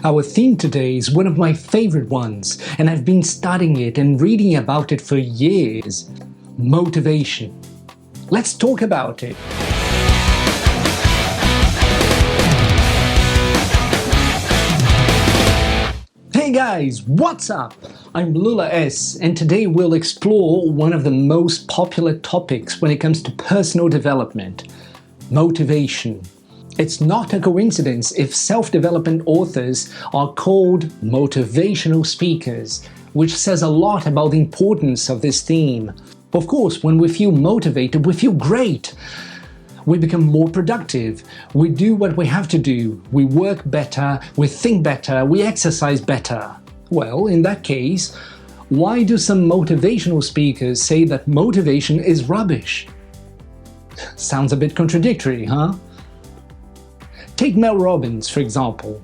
Our theme today is one of my favorite ones, and I've been studying it and reading about it for years. Motivation. Let's talk about it. Hey guys, what's up? I'm Lula S, and today we'll explore one of the most popular topics when it comes to personal development: motivation. It's not a coincidence if self-development authors are called motivational speakers, which says a lot about the importance of this theme. Of course, when we feel motivated, we feel great. We become more productive, we do what we have to do, we work better, we think better, we exercise better. Well, in that case, why do some motivational speakers say that motivation is rubbish? Sounds a bit contradictory, huh? Take Mel Robbins, for example.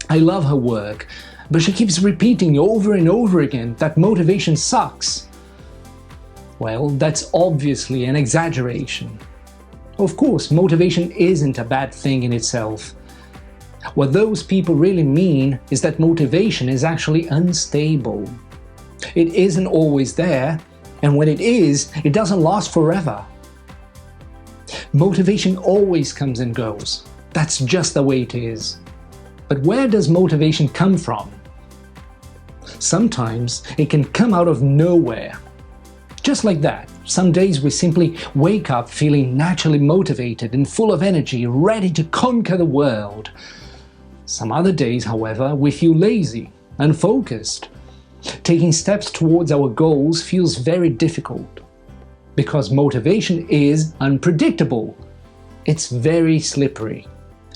I love her work, but she keeps repeating over and over again that motivation sucks. Well, that's obviously an exaggeration. Of course, motivation isn't a bad thing in itself. What those people really mean is that motivation is actually unstable. It isn't always there, and when it is, it doesn't last forever. Motivation always comes and goes. That's just the way it is. But where does motivation come from? Sometimes it can come out of nowhere. Just like that, some days we simply wake up feeling naturally motivated and full of energy, ready to conquer the world. Some other days, however, we feel lazy, unfocused. Taking steps towards our goals feels very difficult. Because motivation is unpredictable. It's very slippery.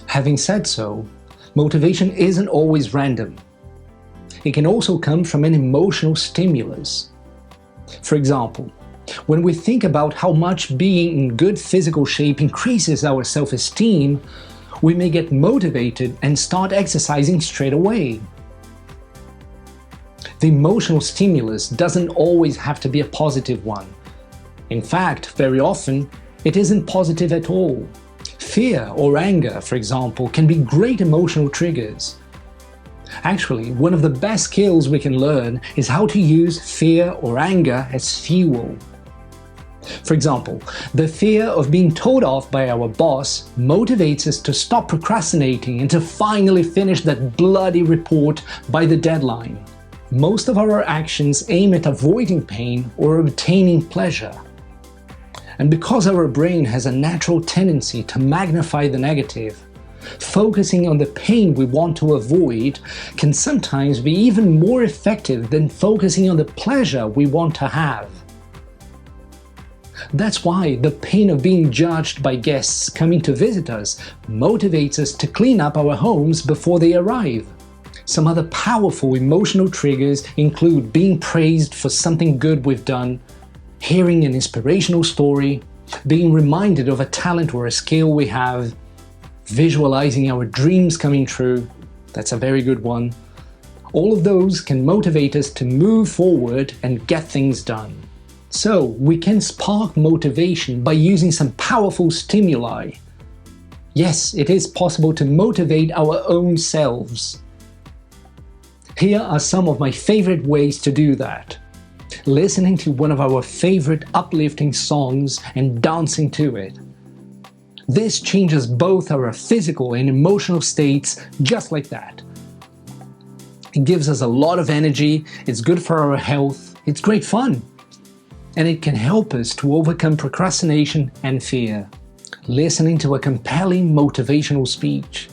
Having said so, motivation isn't always random. It can also come from an emotional stimulus. For example, when we think about how much being in good physical shape increases our self-esteem, we may get motivated and start exercising straight away. The emotional stimulus doesn't always have to be a positive one. In fact, very often, it isn't positive at all. Fear or anger, for example, can be great emotional triggers. Actually, one of the best skills we can learn is how to use fear or anger as fuel. For example, the fear of being told off by our boss motivates us to stop procrastinating and to finally finish that bloody report by the deadline. Most of our actions aim at avoiding pain or obtaining pleasure. And because our brain has a natural tendency to magnify the negative, focusing on the pain we want to avoid can sometimes be even more effective than focusing on the pleasure we want to have. That's why the pain of being judged by guests coming to visit us motivates us to clean up our homes before they arrive. Some other powerful emotional triggers include being praised for something good we've done, hearing an inspirational story, being reminded of a talent or a skill we have, visualizing our dreams coming true. That's a very good one. All of those can motivate us to move forward and get things done. So we can spark motivation by using some powerful stimuli. Yes, it is possible to motivate our own selves. Here are some of my favorite ways to do that. Listening to one of our favorite uplifting songs and dancing to it. This changes both our physical and emotional states just like that. It gives us a lot of energy, it's good for our health, it's great fun. And it can help us to overcome procrastination and fear. Listening to a compelling motivational speech.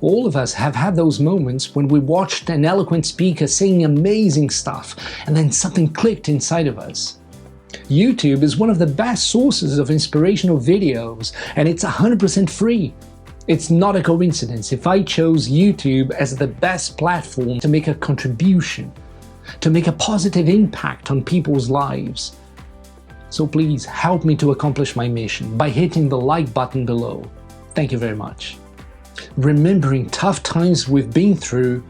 All of us have had those moments when we watched an eloquent speaker saying amazing stuff and then something clicked inside of us. YouTube is one of the best sources of inspirational videos, and it's 100% free. It's not a coincidence if I chose YouTube as the best platform to make a contribution, to make a positive impact on people's lives. So please help me to accomplish my mission by hitting the like button below. Thank you very much. Remembering tough times we've been through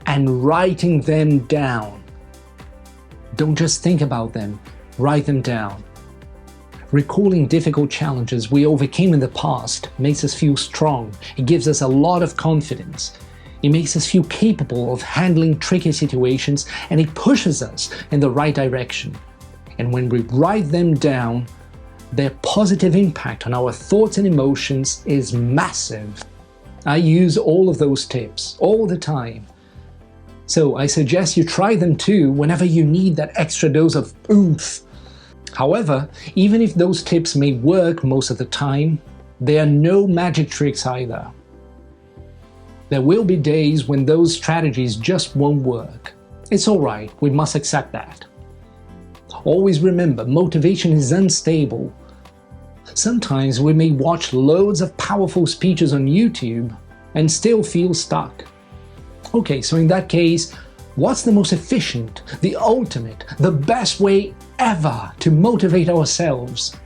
and writing them down. Don't just think about them. Write them down. Recalling difficult challenges we overcame in the past makes us feel strong. It gives us a lot of confidence. It makes us feel capable of handling tricky situations, and it pushes us in the right direction. And when we write them down, their positive impact on our thoughts and emotions is massive. I use all of those tips all the time. So I suggest you try them too whenever you need that extra dose of oomph. However, even if those tips may work most of the time, they are no magic tricks either. There will be days when those strategies just won't work. It's alright, we must accept that. Always remember, motivation is unstable. Sometimes we may watch loads of powerful speeches on YouTube and still feel stuck. Okay, so in that case, what's the most efficient, the ultimate, the best way ever to motivate ourselves?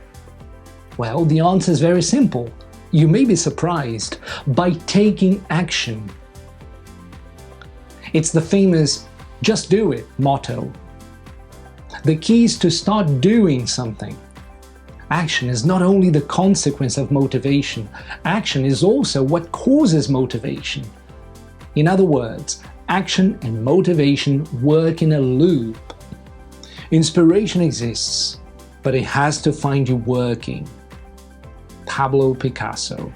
Well, the answer is very simple. You may be surprised. By taking action. It's the famous "just do it" motto. The key is to start doing something. Action is not only the consequence of motivation, action is also what causes motivation. In other words, action and motivation work in a loop. Inspiration exists, but it has to find you working. Pablo Picasso.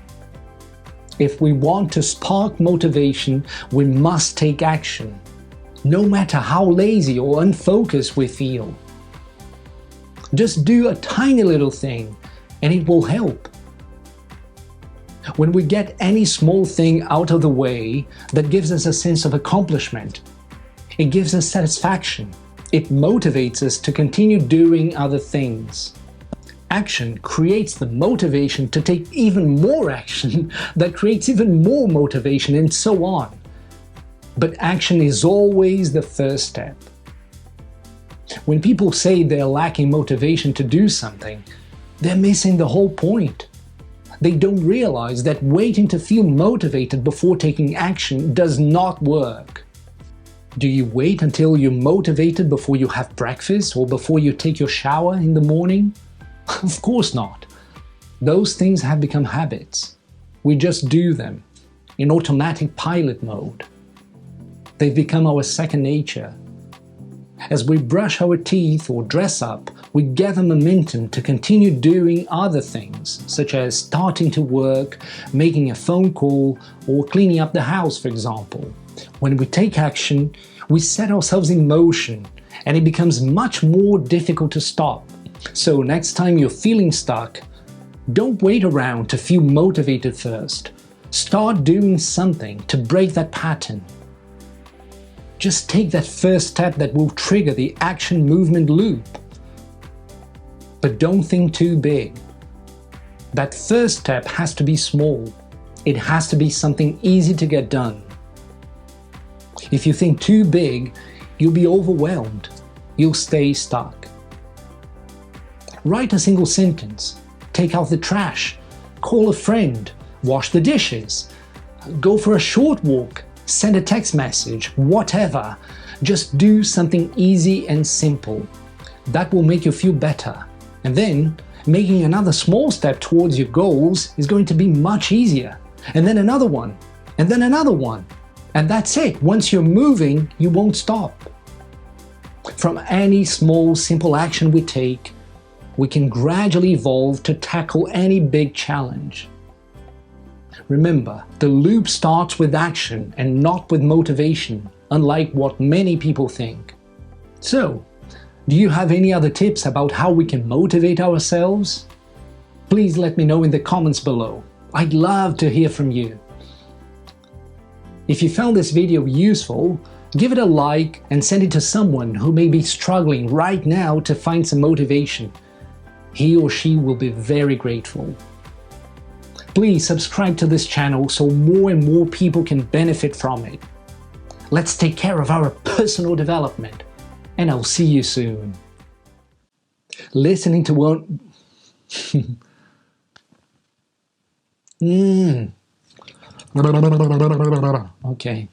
If we want to spark motivation, we must take action, no matter how lazy or unfocused we feel. Just do a tiny little thing, and it will help. When we get any small thing out of the way, that gives us a sense of accomplishment. It gives us satisfaction. It motivates us to continue doing other things. Action creates the motivation to take even more action that creates even more motivation, and so on. But action is always the first step. When people say they're lacking motivation to do something, they're missing the whole point. They don't realize that waiting to feel motivated before taking action does not work. Do you wait until you're motivated before you have breakfast or before you take your shower in the morning? Of course not. Those things have become habits. We just do them in automatic pilot mode. They've become our second nature. As we brush our teeth or dress up, we gather momentum to continue doing other things, such as starting to work, making a phone call, or cleaning up the house, for example. When we take action, we set ourselves in motion, and it becomes much more difficult to stop. So next time you're feeling stuck, don't wait around to feel motivated first. Start doing something to break that pattern. Just take that first step that will trigger the action movement loop. But don't think too big. That first step has to be small. It has to be something easy to get done. If you think too big, you'll be overwhelmed. You'll stay stuck. Write a single sentence, take out the trash, call a friend, wash the dishes, go for a short walk, send a text message, whatever. Just do something easy and simple. That will make you feel better. And then, making another small step towards your goals is going to be much easier. And then another one, and then another one. And that's it. Once you're moving, you won't stop. From any small, simple action we take, we can gradually evolve to tackle any big challenge. Remember, the loop starts with action and not with motivation, unlike what many people think. So, do you have any other tips about how we can motivate ourselves? Please let me know in the comments below. I'd love to hear from you. If you found this video useful, give it a like and send it to someone who may be struggling right now to find some motivation. He or she will be very grateful. Please subscribe to this channel so more and more people can benefit from it. Let's take care of our personal development, and I'll see you soon. Listening to one... Okay.